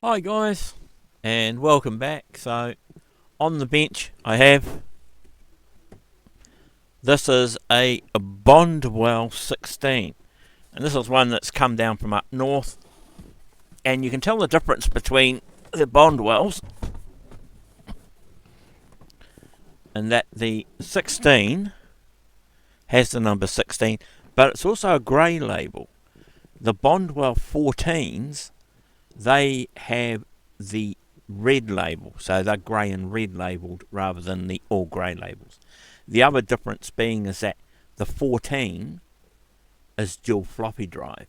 Hi guys, and welcome back. So, on the bench I have, this is a Bondwell 16, and this is one that's come down from up north, and you can tell the difference between the Bondwells, and that the 16 has the number 16, but it's also a grey label. The Bondwell 14s, they have the red label, so they're grey and red labelled rather than the all grey labels. The other difference being is that the 14 is dual floppy drive,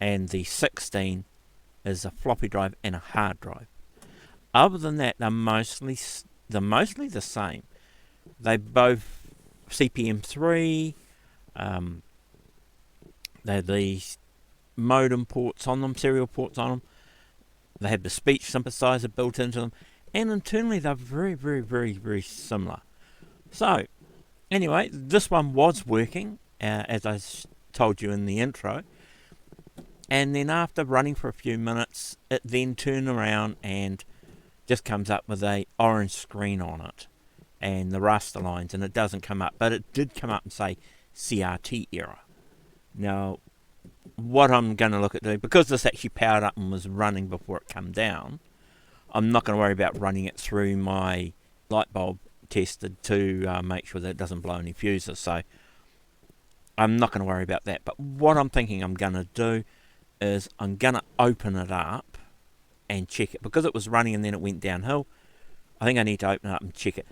and the 16 is a floppy drive and a hard drive. Other than that, they're mostly the same. They both CPM3. They have the modem ports on them, serial ports on them. They have the speech synthesizer built into them, and internally they're very, very, very, very similar. So, anyway, this one was working, as I told you in the intro, and then after running for a few minutes, it then turned around and just comes up with a orange screen on it, and the raster lines, and it doesn't come up, but it did come up and say CRT error. Now, what I'm going to look at doing, because this actually powered up and was running before it came down, I'm not going to worry about running it through my light bulb tester to make sure that it doesn't blow any fuses, so I'm not going to worry about that. But what I'm thinking I'm going to do is I'm going to open it up and check it, because it was running and then it went downhill. I think I need to open it up and check it.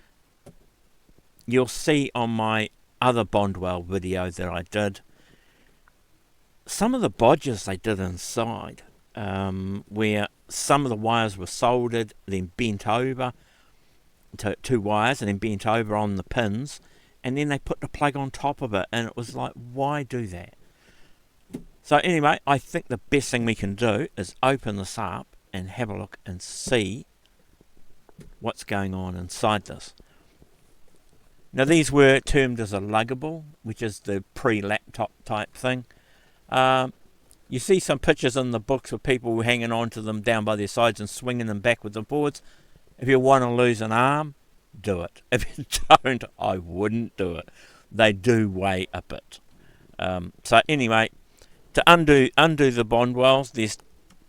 You'll see on my other Bondwell video that I did some of the bodges they did inside, where some of the wires were soldered, then bent over to two wires, and then bent over on the pins, and then they put the plug on top of it, and it was like, why do that? So anyway, I think the best thing we can do is open this up and have a look and see what's going on inside this. Now, these were termed as a luggable, which is the pre-laptop type thing. You see some pictures in the books of people hanging on to them down by their sides and swinging them backwards and forwards. If you want to lose an arm, do it. If you don't, I wouldn't do it. They do weigh a bit. So anyway, to undo the Bondwells, there's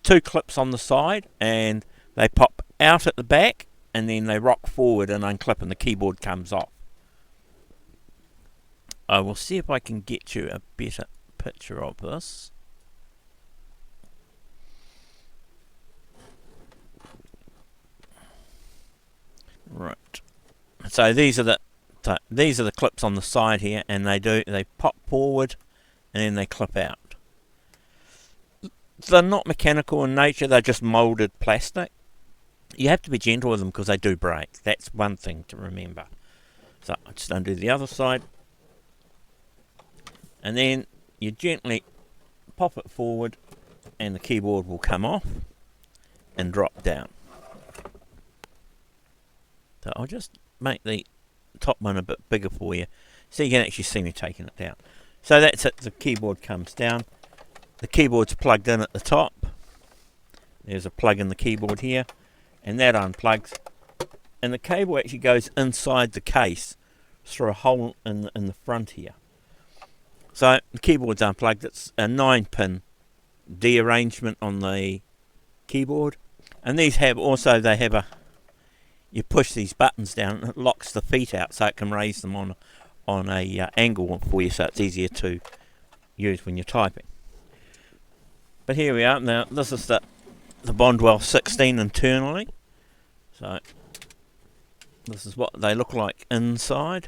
two clips on the side, and they pop out at the back, and then they rock forward and unclip, and the keyboard comes off. I will see if I can get you a better picture of this. Right. So these are the clips on the side here, and they pop forward and then they clip out. They're not mechanical in nature, they're just moulded plastic. You have to be gentle with them because they do break. That's one thing to remember. So I'll just undo the other side, and then you gently pop it forward and the keyboard will come off and drop down. So I'll just make the top one a bit bigger for you so you can actually see me taking it down. So that's it, the keyboard comes down. The keyboard's plugged in at the top. There's a plug in the keyboard here, and that unplugs, and the cable actually goes inside the case through a hole in the front here. So the keyboard's unplugged. It's a 9-pin D arrangement on the keyboard, and these have you push these buttons down and it locks the feet out so it can raise them on a angle for you, so it's easier to use when you're typing. But here we are. Now this is the Bondwell 16 internally. So this is what they look like inside,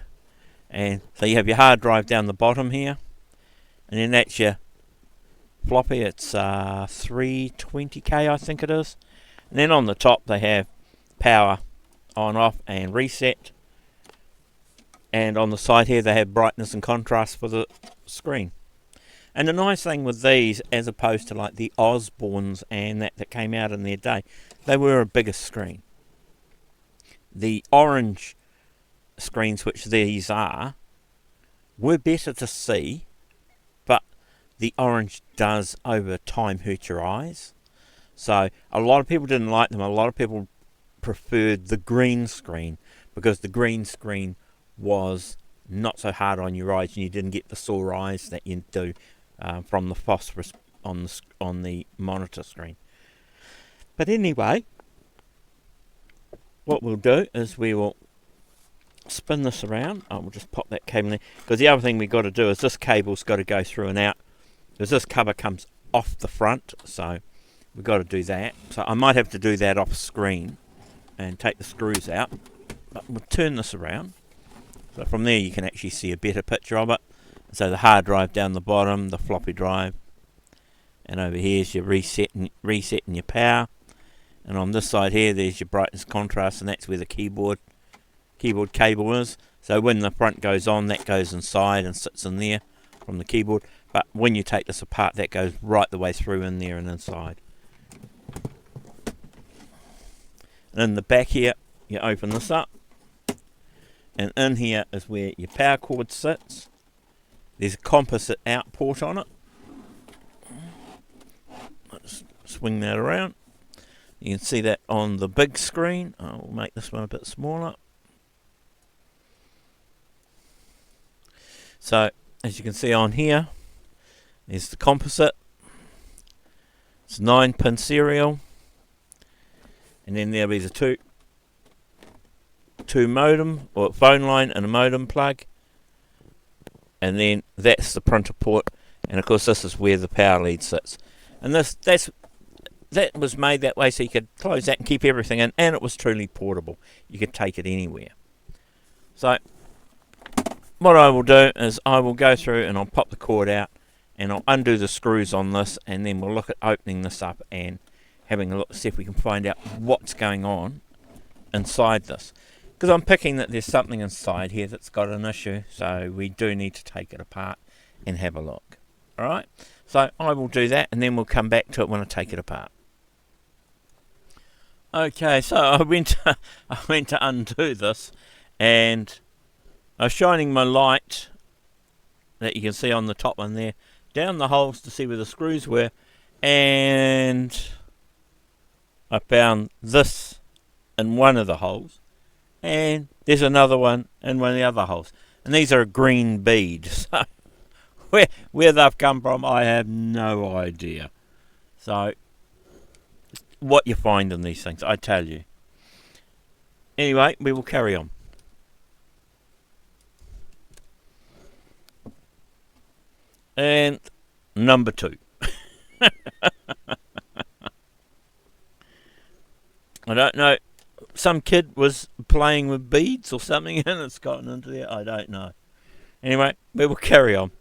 and so you have your hard drive down the bottom here, and then that's your floppy. It's 320k, I think it is. And then on the top they have power, on, off, and reset. And on the side here they have brightness and contrast for the screen. And the nice thing with these, as opposed to like the Osbornes and that came out in their day, they were a bigger screen. The orange screens, which these are, were better to see, but the orange does over time hurt your eyes. So a lot of people didn't like them. A lot of people preferred the green screen because the green screen was not so hard on your eyes and you didn't get the sore eyes that you do from the phosphorus on the monitor screen. But anyway, what we'll do is we will spin this around. I will just pop that cable in, because the other thing we've got to do is this cable's got to go through and out, because this cover comes off the front, so we've got to do that. So I might have to do that off screen and take the screws out, but we'll turn this around. So from there you can actually see a better picture of it. So the hard drive down the bottom, the floppy drive, and over here is your resetting your power. And on this side here, there's your brightness contrast, and that's where the keyboard cable is. So when the front goes on, that goes inside and sits in there from the keyboard. But when you take this apart, that goes right the way through in there and inside. And in the back here, you open this up, and in here is where your power cord sits. There's a composite out port on it. Let's swing that around. You can see that on the big screen. I'll make this one a bit smaller. So, as you can see on here, there's the composite. It's 9-pin serial. And then there'll be the two modem, or phone line and a modem plug. And then that's the printer port. And of course this is where the power lead sits. And that was made that way so you could close that and keep everything in, and it was truly portable. You could take it anywhere. So what I will do is I will go through and I'll pop the cord out and I'll undo the screws on this, and then we'll look at opening this up and having a look to see if we can find out what's going on inside this. Because I'm picking that there's something inside here that's got an issue, so we do need to take it apart and have a look. Alright, so I will do that and then we'll come back to it when I take it apart. Okay, so I went to undo this, and I was shining my light that you can see on the top one there down the holes to see where the screws were, and I found this in one of the holes, and there's another one in one of the other holes, and these are a green bead. So where they've come from, I have no idea. So what you find in these things, I tell you. Anyway, we will carry on. And number 2. I don't know, some kid was playing with beads or something and it's gotten into there, I don't know. Anyway, we will carry on.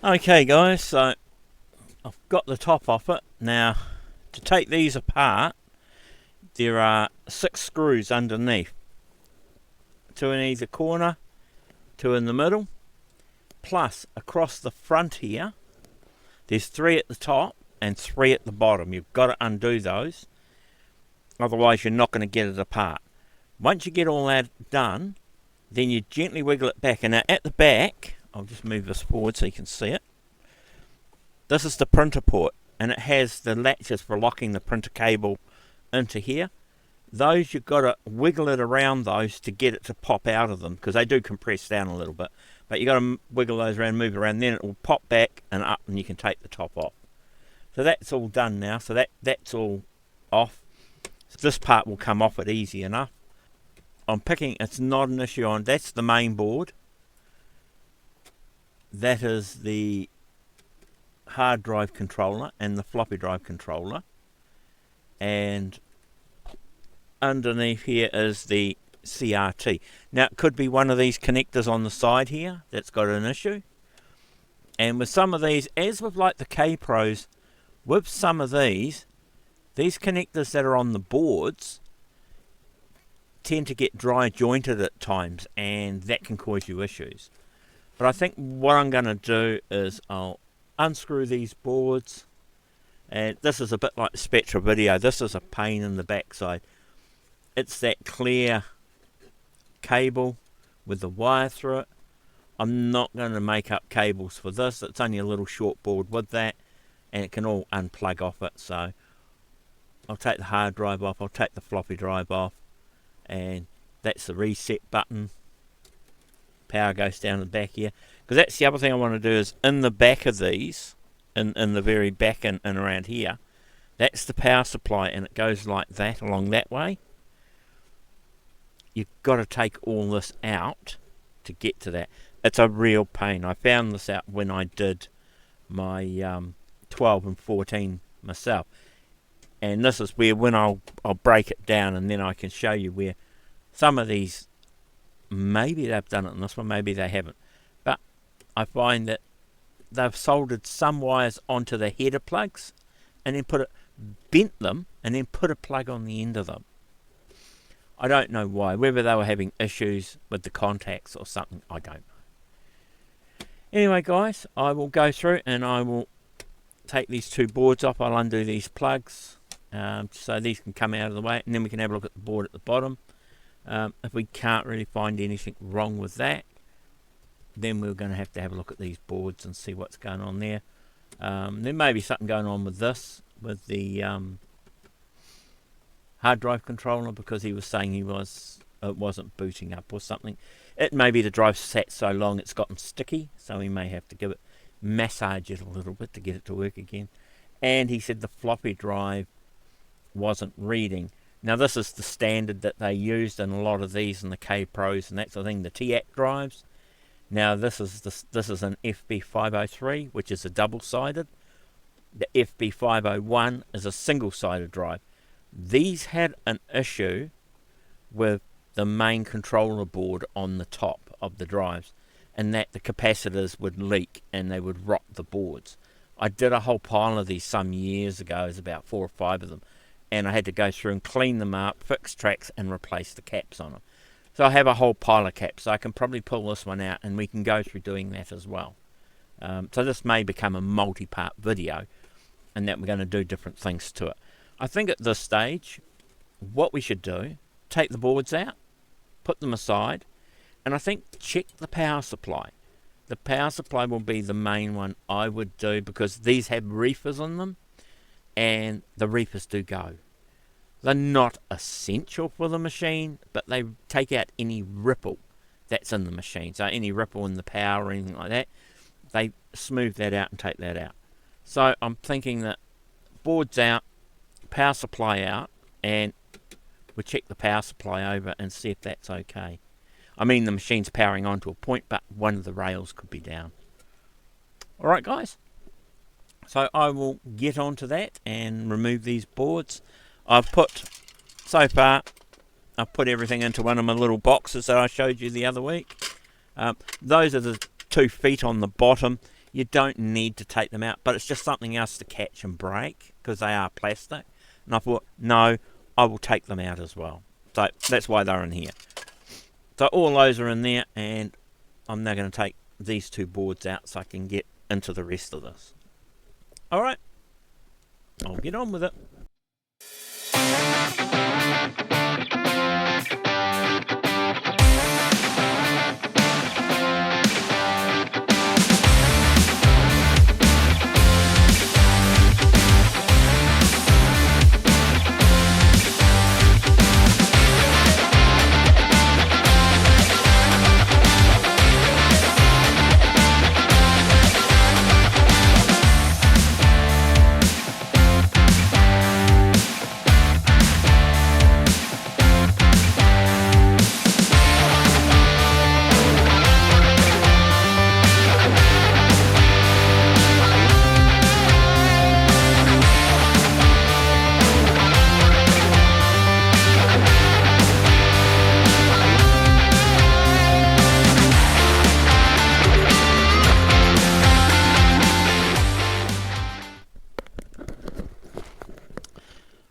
Okay guys, so I've got the top off it. Now, to take these apart, there are 6 screws underneath. 2 in either corner, 2 in the middle, plus across the front here, there's 3 at the top and 3 at the bottom. You've got to undo those, otherwise you're not going to get it apart. Once you get all that done, then you gently wiggle it back, and at the back, I'll just move this forward so you can see it. This is the printer port, and it has the latches for locking the printer cable into here. Those, you've got to wiggle it around those to get it to pop out of them, because they do compress down a little bit. But you've got to wiggle those around, move it around, then it will pop back and up, and you can take the top off. So that's all done now, so that's all off. So this part will come off it easy enough. I'm picking, it's not an issue on, that's the main board. That is the hard drive controller and the floppy drive controller, and underneath here is the CRT. Now it could be one of these connectors on the side here that's got an issue, and with some of these, as with like the K-Pros, with some of these connectors that are on the boards tend to get dry jointed at times, and that can cause you issues. But I think what I'm going to do is I'll unscrew these boards, and this is a bit like the Spectra video. This is a pain in the backside. It's that clear cable with the wire through it. I'm not going to make up cables for this. It's only a little short board with that. and it can all unplug off it. So I'll take the hard drive off, I'll take the floppy drive off, and that's the reset button. Power goes down the back here, because that's the other thing I want to do is in the back of these, in the very back and around here, that's the power supply, and it goes like that along that way. You've got to take all this out to get to that. It's a real pain. I found this out when I did my 12 and 14 myself, and this is where when I'll break it down, and then I can show you where some of these, maybe they've done it in this one, maybe they haven't, but I find that they've soldered some wires onto the header plugs and then bent them and then put a plug on the end of them. I don't know why, whether they were having issues with the contacts or something, I don't know. Anyway guys, I will go through and I will take these two boards off. I'll undo these plugs so these can come out of the way, and then we can have a look at the board at the bottom. If we can't really find anything wrong with that, then we're going to have a look at these boards and see what's going on there. There may be something going on with this, with the hard drive controller, because he was saying it wasn't booting up or something. It may be the drive sat so long it's gotten sticky, so we may have to give it, massage it a little bit to get it to work again. And he said the floppy drive wasn't reading. Now this is the standard that they used in a lot of these, in the K Pros and that sort of thing, the TAC drives. Now this is an FB503, which is a double-sided. The FB501 is a single-sided drive. These had an issue with the main controller board on the top of the drives, and that the capacitors would leak and they would rot the boards. I did a whole pile of these some years ago. There's about 4 or 5 of them, and I had to go through and clean them up, fix tracks, and replace the caps on them. So I have a whole pile of caps, so I can probably pull this one out and we can go through doing that as well. So this may become a multi-part video, and that we're going to do different things to it. I think at this stage, what we should do, take the boards out, put them aside, and I think check the power supply. The power supply will be the main one I would do, because these have reefers in them, and the reefers do go. They're not essential for the machine, but they take out any ripple that's in the machine. So any ripple in the power or anything like that, they smooth that out and take that out. So I'm thinking that boards out, power supply out, and we'll check the power supply over and see if that's okay. I mean, the machine's powering on to a point, but one of the rails could be down. Alright guys, so I will get onto that and remove these boards. So far I've put everything into one of my little boxes that I showed you the other week. Those are the 2 feet on the bottom. You don't need to take them out, but it's just something else to catch and break, because they are plastic. And I thought, no, I will take them out as well. So that's why they're in here. So all those are in there, and I'm now going to take these 2 boards out so I can get into the rest of this. Alright, I'll get on with it.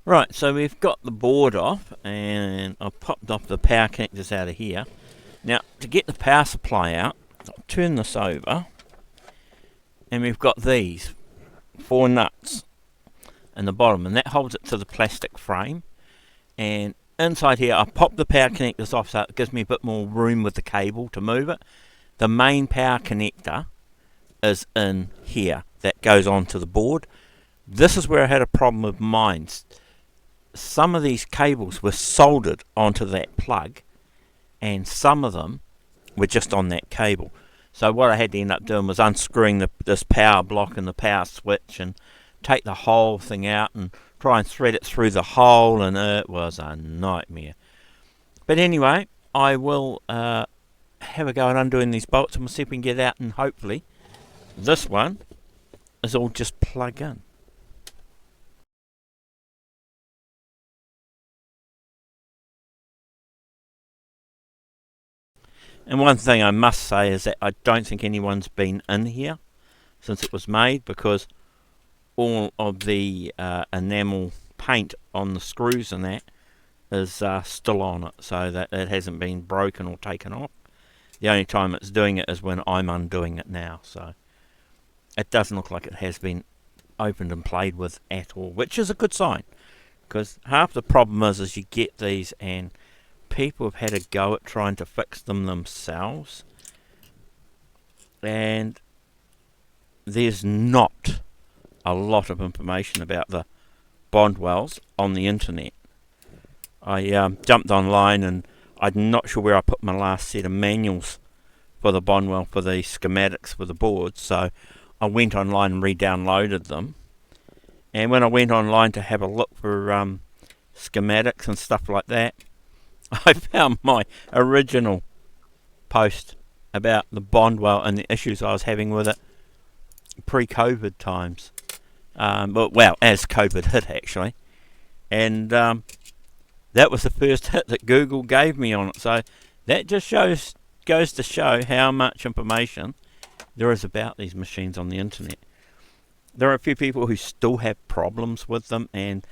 Right, so we've got the board off, and I've popped off the power connectors out of here. Now, to get the power supply out, I'll turn this over, and we've got these 4 nuts in the bottom, and that holds it to the plastic frame. And inside here, I've popped the power connectors off so it gives me a bit more room with the cable to move it. The main power connector is in here, that goes onto the board. This is where I had a problem with mine. Some of these cables were soldered onto that plug, and some of them were just on that cable. So what I had to end up doing was unscrewing this power block and the power switch and take the whole thing out and try and thread it through the hole, and it was a nightmare. But anyway, I will have a go at undoing these bolts, and we'll see if we can get it out, and hopefully this one is all just plug in. And one thing I must say is that I don't think anyone's been in here since it was made, because all of the enamel paint on the screws and that is still on it, so that it hasn't been broken or taken off. The only time it's doing it is when I'm undoing it now, so it doesn't look like it has been opened and played with at all, which is a good sign, because half the problem is you get these and people have had a go at trying to fix them themselves, and there's not a lot of information about the Bondwells on the internet. I jumped online, and I'm not sure where I put my last set of manuals for the Bondwell for the schematics for the boards, so I went online and re-downloaded them. And when I went online to have a look for schematics and stuff like that, I found my original post about the Bondwell and the issues I was having with it pre-COVID times. Well, as COVID hit, actually. And that was the first hit that Google gave me on it. So that just goes to show how much information there is about these machines on the internet. There are a few people who still have problems with them and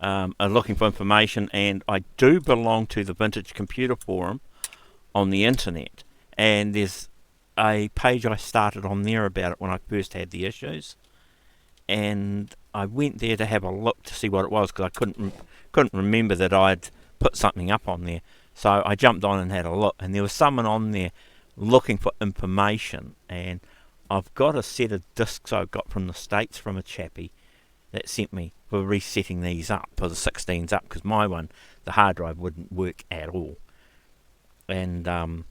are looking for information, and I do belong to the Vintage Computer Forum on the internet, and there's a page I started on there about it when I first had the issues, and I went there to have a look to see what it was, because I couldn't remember that I'd put something up on there. So I jumped on and had a look, and there was someone on there looking for information, and I've got a set of discs I got from the States from a chappie that sent me for resetting these up, for the 16s up, because my one, the hard drive, wouldn't work at all. And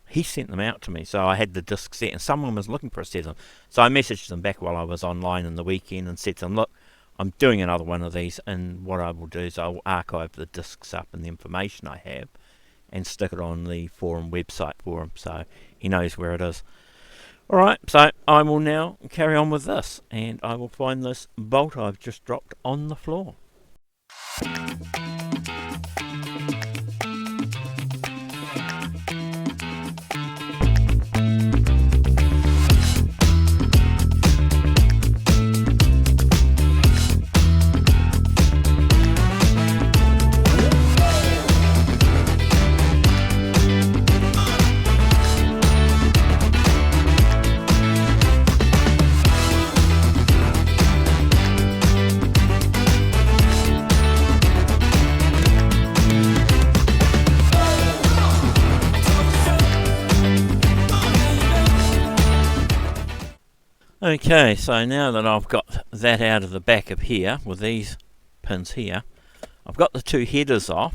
he sent them out to me, so I had the disc set, and someone was looking for a set of them. So I messaged them back while I was online in the weekend and said to them, look, I'm doing another one of these, and what I will do is I will archive the discs up and the information I have and stick it on the forum website for him, so he knows where it is. Alright, so I will now carry on with this, and I will find this bolt I've just dropped on the floor. Okay, so now that I've got that out of the back of here, with these pins here, I've got the two headers off,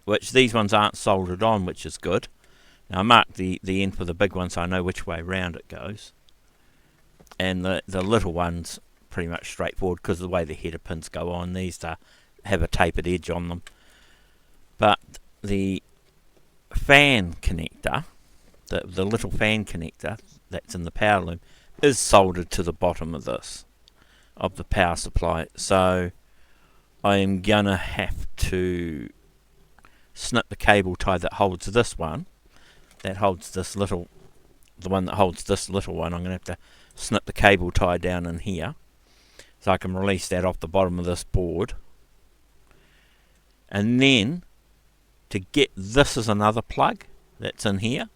which these ones aren't soldered on, which is good. Now I marked the end for the big one so I know which way round it goes. And the little one's pretty much straightforward because of the way the header pins go on. These have a tapered edge on them. But the fan connector, the little fan connector that's in the power loom, is soldered to the bottom of this, of the power supply. So I am gonna have to snip the cable tie that holds this one, that holds this little, the one that holds this little one. I'm gonna have to snip the cable tie down in here so I can release that off the bottom of this board. And then to get this as another plug that's in here,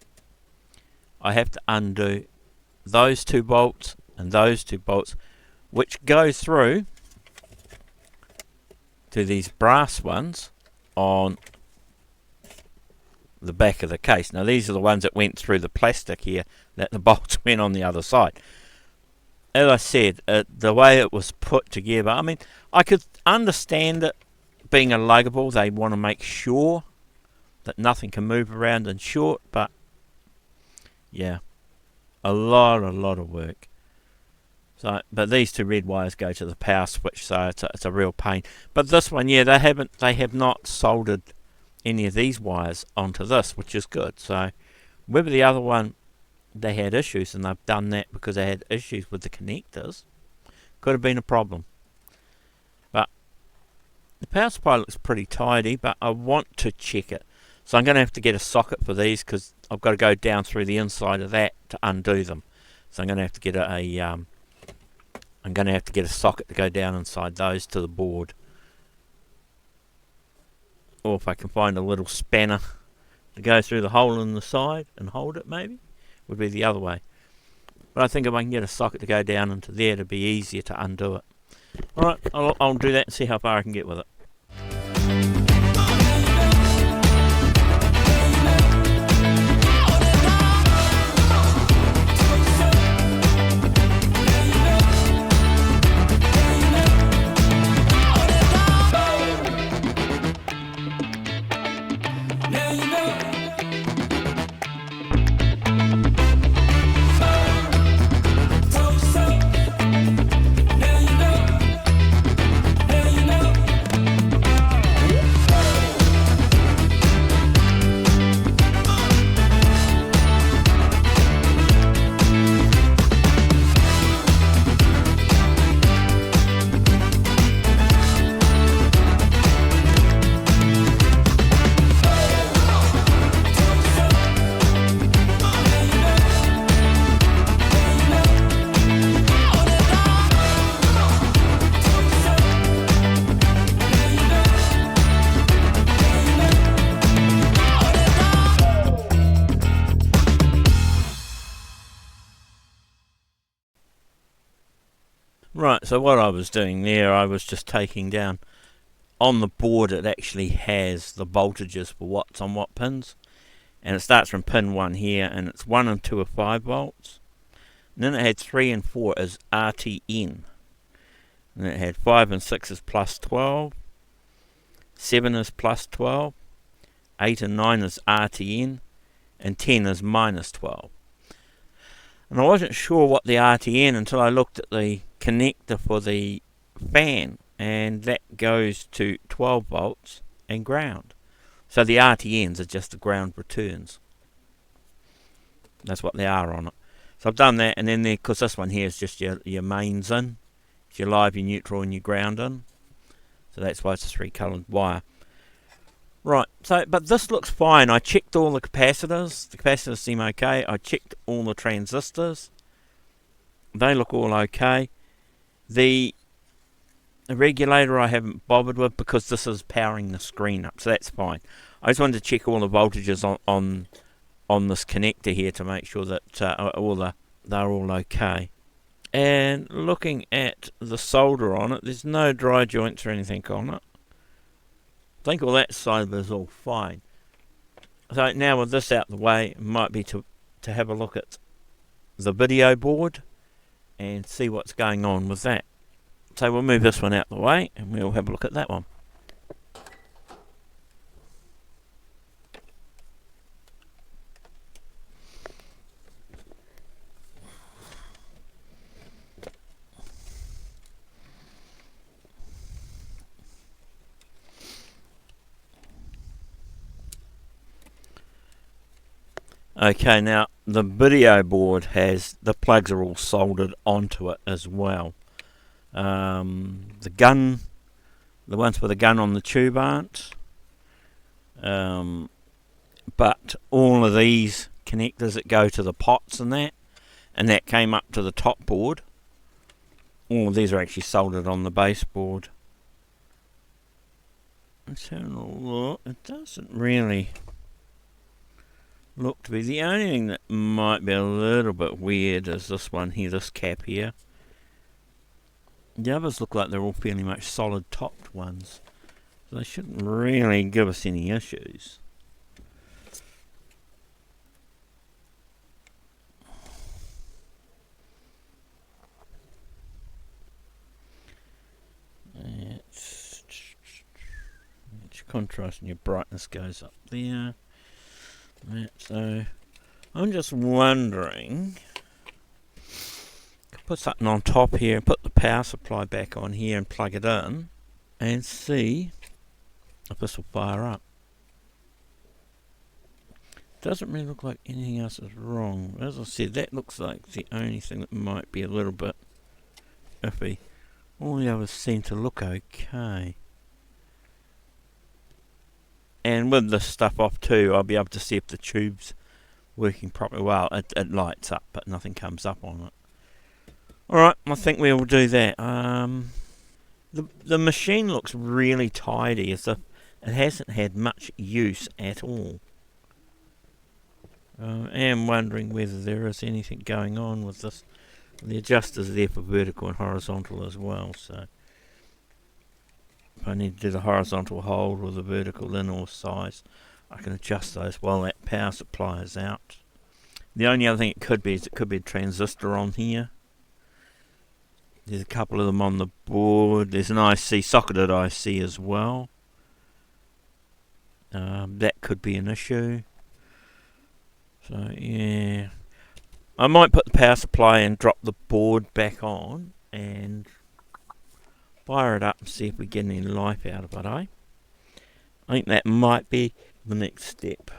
I have to undo those two bolts and those two bolts, which go through to these brass ones on the back of the case. Now these are the ones that went through the plastic here, that the bolts went on the other side. as I said, the way it was put together, I mean, I could understand it being a luggable. They want to make sure that nothing can move around in short, but yeah, a lot of work. So, but these two red wires go to the power switch, so it's a real pain. But this one, yeah, they have not soldered any of these wires onto this, which is good. So, whether the other one they had issues, and they've done that because they had issues with the connectors, could have been a problem. But the power supply looks pretty tidy, but I want to check it. So I'm going to have to get a socket for these because I've got to go down through the inside of that to undo them. So I'm going to have to get a socket to go down inside those to the board. Or if I can find a little spanner to go through the hole in the side and hold it, maybe would be the other way. But I think if I can get a socket to go down into there, it'd be easier to undo it. Alright, I'll do that and see how far I can get with it. Right, so what I was doing there, I was just taking down, on the board it actually has the voltages for what's on what pins, and it starts from pin 1 here, and it's 1 and 2 are 5 volts, and then it had 3 and 4 as RTN, and then it had 5 and 6 is plus 12, 7 is plus 12, 8 and 9 is RTN, and 10 is minus 12. And I wasn't sure what the RTN until I looked at the connector for the fan, and that goes to 12 volts and ground. So the RTNs are just the ground returns. That's what they are on it. So I've done that, and then because this one here is just your mains in, it's your live, your neutral, and your ground in. So that's why it's a 3-coloured wire. Right, so, but this looks fine. I checked all the capacitors. The capacitors seem okay. I checked all the transistors. They look all okay. The regulator I haven't bothered with because this is powering the screen up, so that's fine. I just wanted to check all the voltages on this connector here to make sure that they're all okay. And looking at the solder on it, there's no dry joints or anything on it. I think all that side of it is all fine. So now with this out the way, it might be to have a look at the video board and see what's going on with that. So we'll move this one out the way and we'll have a look at that one. Okay, now the video board has, the plugs are all soldered onto it as well. The ones with the gun on the tube aren't. But all of these connectors that go to the pots and that came up to the top board. All of these are actually soldered on the baseboard. Let's have a look. It doesn't really look to be. The only thing that might be a little bit weird is this one here, this cap here. The others look like they're all fairly much solid topped ones, so they shouldn't really give us any issues. contrast and your brightness goes up there. So I'm just wondering, could put something on top here and put the power supply back on here and plug it in and see if this will fire up. Doesn't really look like anything else is wrong. As I said, that looks like the only thing that might be a little bit iffy. All the others seem to look okay. And with this stuff off too, I'll be able to see if the tube's working properly. Well, it lights up, but nothing comes up on it. Alright, I think we will do that. The machine looks really tidy, as if it hasn't had much use at all. I am wondering whether there is anything going on with this. The adjuster's there for vertical and horizontal as well, so if I need to do the horizontal hold or the vertical in or size, I can adjust those while that power supply is out. The only other thing it could be is it could be a transistor on here. There's a couple of them on the board. There's an IC, socketed IC as well. That could be an issue. So yeah, I might put the power supply and drop the board back on and fire it up and see if we get any life out of it, I think that might be the next step.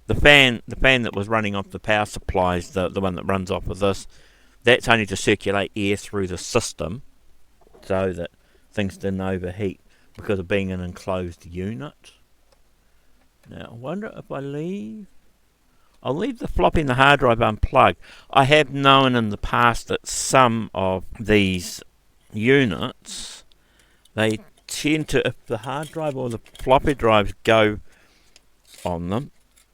The fan that was running off the power supply is the one that runs off of this. That's only to circulate air through the system so that things didn't overheat because of being an enclosed unit. Now I wonder if I'll leave the floppy and the hard drive unplugged. I have known in the past that some of these units, they tend to, if the hard drive or the floppy drives go on them,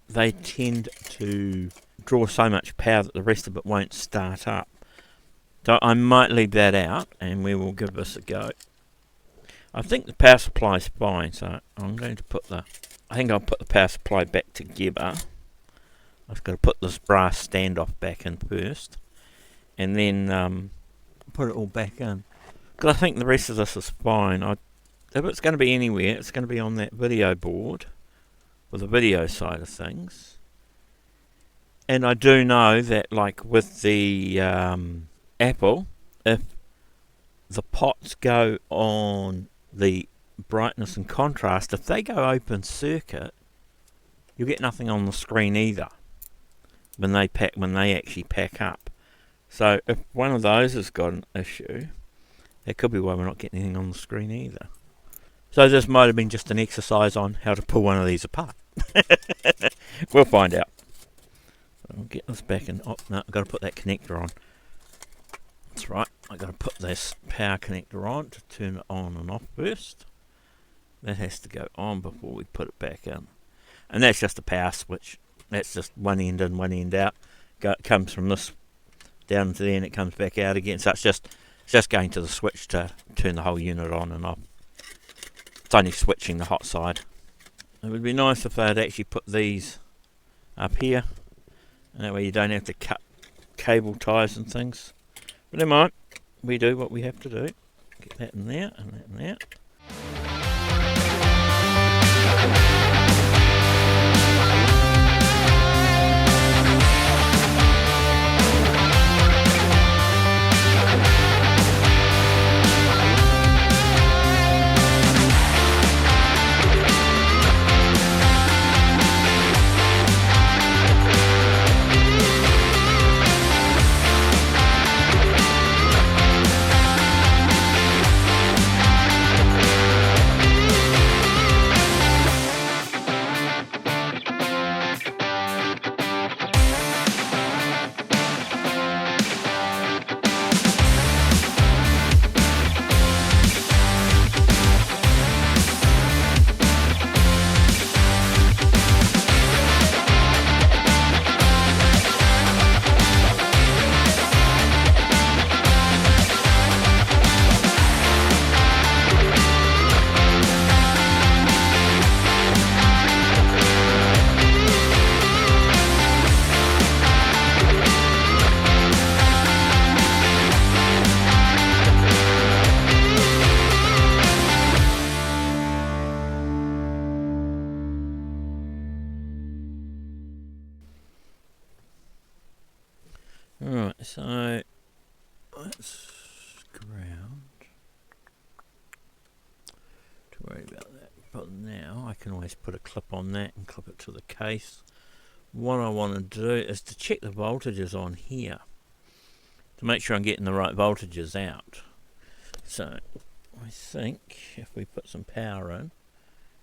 they tend to draw so much power that the rest of it won't start up. So I might leave that out and we will give this a go. I think the power supply is fine, so I'm going to I think I'll put the power supply back together. I've got to put this brass standoff back in first and then put it all back in, because I think the rest of this is fine. If it's going to be anywhere, it's going to be on that video board for the video side of things. And I do know that, like with the Apple, if the pots go on the brightness and contrast, if they go open circuit, you'll get nothing on the screen either when they actually pack up. So if one of those has got an issue, that could be why we're not getting anything on the screen either. So this might have been just an exercise on how to pull one of these apart. We'll find out. So I'll get this back in. Oh no, I've got to put that connector on. That's right, I've got to put this power connector on to turn it on and off first. That has to go on before we put it back in. And that's just a power switch. That's just one end in, one end out. It comes from this down to there and it comes back out again. So it's just going to the switch to turn the whole unit on and off. It's only switching the hot side. It would be nice if they'd actually put these up here. And that way you don't have to cut cable ties and things. But never mind. We do what we have to do. Get that in there and that in there. So let's ground. To worry about that. But now I can always put a clip on that and clip it to the case. What I want to do is to check the voltages on here to make sure I'm getting the right voltages out. So I think if we put some power in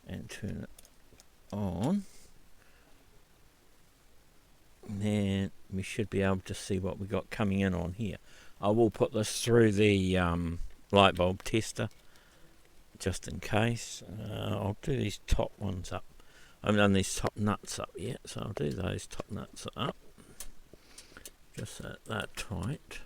and turn it on, then we should be able to see what we got coming in on here. I will put this through the light bulb tester just in case. I'll do these top ones up. I haven't done these top nuts up yet, so I'll do those top nuts up just so they're tight.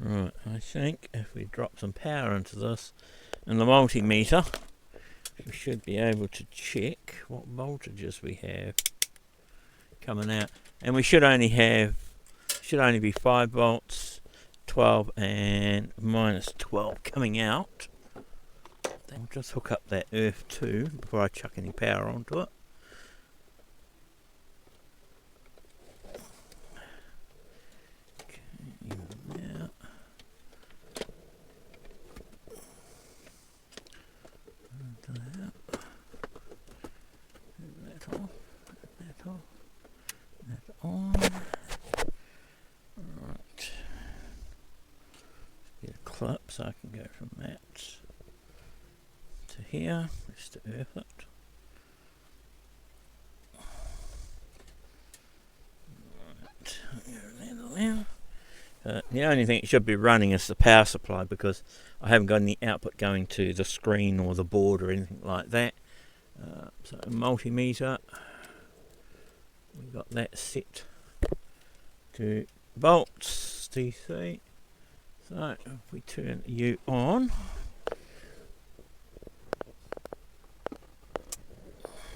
Right, I think if we drop some power into this and the multimeter, we should be able to check what voltages we have coming out. And we should only be 5 volts, 12 and minus 12 coming out. I'll just hook up that earth too before I chuck any power onto it. Clip so I can go from that to here, just to earth it. The only thing it should be running is the power supply, because I haven't got any output going to the screen or the board or anything like that. So multimeter, we've got that set to volts DC. So if we turn U on,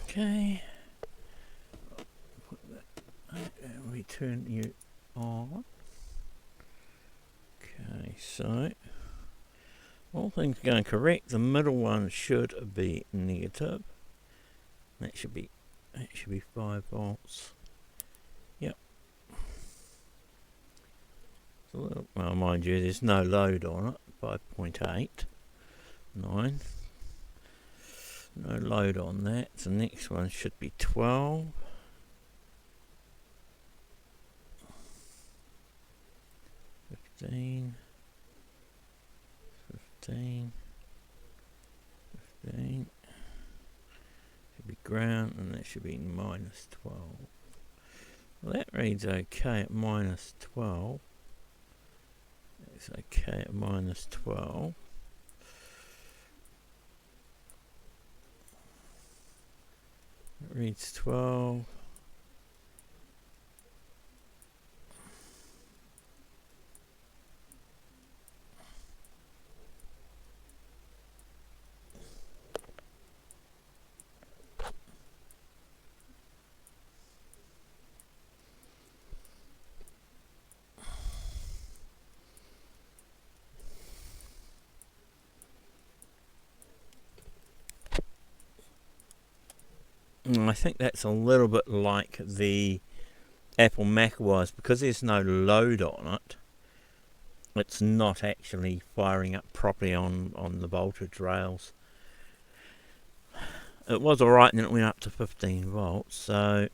okay, and we turn U on. Okay, so all things going correct, the middle one should be negative. That should be 5 volts. Yep. It's a little, well, mind you, there's no load on it. 5.8, 9. No load on that. The next one should be 12. 15. 15. Should be ground, and that should be minus 12. Well, that reads okay at minus 12. It's okay at minus 12. It reads 12. I think that's a little bit like the Apple Mac was, because there's no load on it. It's not actually firing up properly on the voltage rails. It was alright, and then it went up to 15 volts, so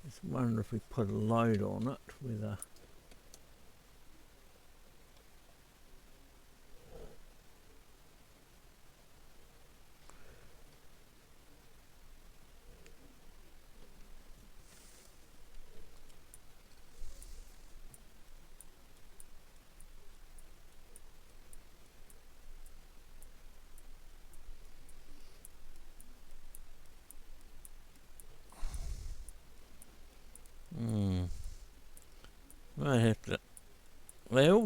just wonder if we put a load on it with a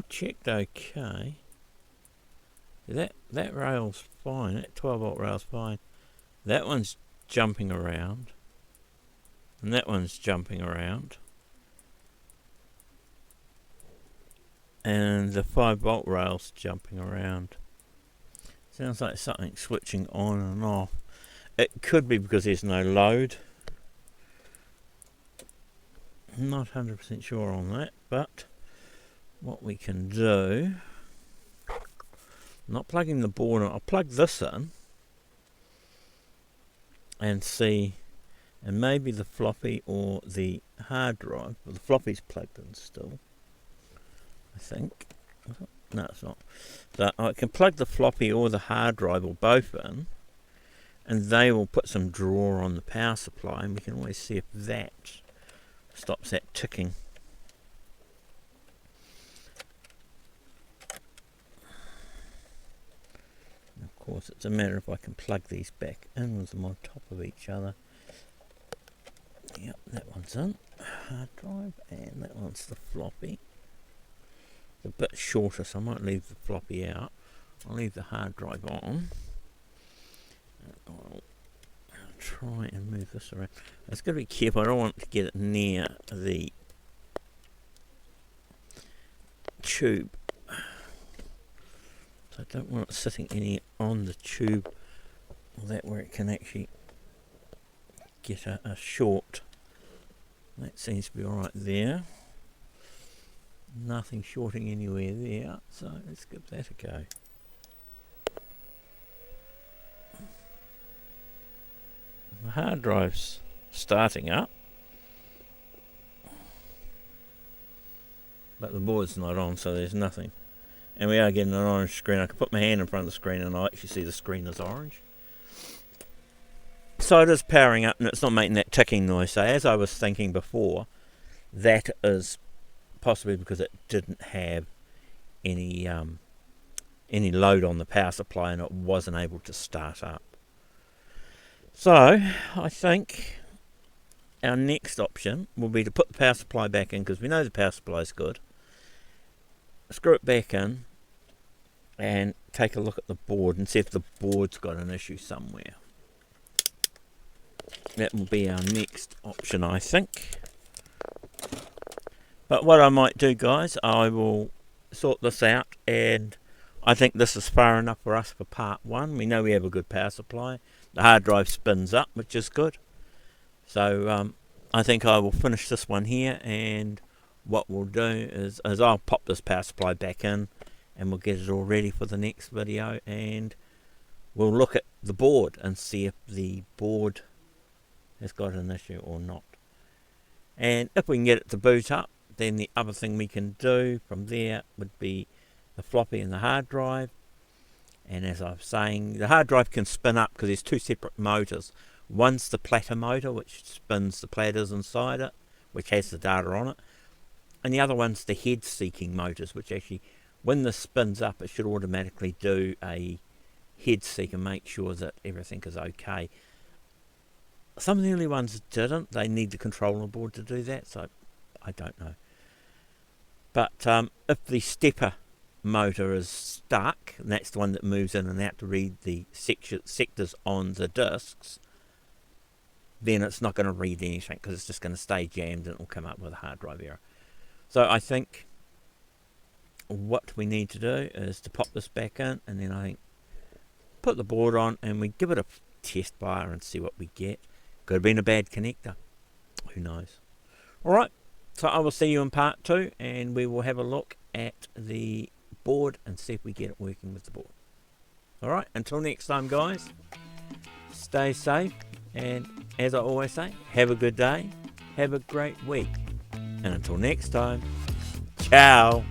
checked okay. That rail's fine, that 12 volt rail's fine. That one's jumping around. And that one's jumping around. And the 5 volt rail's jumping around. Sounds like something switching on and off. It could be because there's no load. I'm not 100% sure on that, but what we can do, I'm not plugging the board in, I'll plug this in and see, and maybe the floppy or the hard drive, well, the floppy's plugged in still, I think. No, it's not. So I can plug the floppy or the hard drive or both in, and they will put some draw on the power supply, and we can always see if that stops that ticking. And of course, it's a matter if I can plug these back in with them on top of each other. Yep, that one's in. Hard drive, and that one's the floppy. It's a bit shorter, so I might leave the floppy out. I'll leave the hard drive on. I'll try and move this around. It's got to be careful. I don't want to get it near the tube. So I don't want it sitting any on the tube, or that where it can actually get a short. That seems to be alright there. Nothing shorting anywhere there, so let's give that a go. The hard drive's starting up, but the board's not on, so there's nothing. And we are getting an orange screen. I can put my hand in front of the screen and I actually see the screen is orange. So it is powering up and it's not making that ticking noise. So as I was thinking before, that is possibly because it didn't have any load on the power supply and it wasn't able to start up. So I think our next option will be to put the power supply back in, because we know the power supply is good. Screw it back in and take a look at the board and see if the board's got an issue somewhere. That will be our next option, I think. But what I might do, guys, I will sort this out, and I think this is far enough for us for part 1. We know we have a good power supply. The hard drive spins up, which is good. So I think I will finish this one here, and what we'll do is I'll pop this power supply back in, and we'll get it all ready for the next video, and we'll look at the board and see if the board has got an issue or not. And if we can get it to boot up, then the other thing we can do from there would be the floppy and the hard drive. And as I was saying, the hard drive can spin up because there's 2 separate motors. One's the platter motor, which spins the platters inside it, which has the data on it. And the other one's the head-seeking motors, which actually, when this spins up, it should automatically do a head seek and make sure that everything is okay. Some of the early ones didn't. They need the controller board to do that, so I don't know. But if the stepper motor is stuck, and that's the one that moves in and out to read the sectors on the discs, then it's not going to read anything because it's just going to stay jammed and it will come up with a hard drive error. So I think what we need to do is to pop this back in, and then I think put the board on and we give it a test fire and see what we get. Could have been a bad connector, who knows. Alright, so I will see you in part 2, and we will have a look at the board and see if we get it working with the board. Alright, until next time, guys, stay safe, and as I always say, have a good day, have a great week, and until next time, ciao.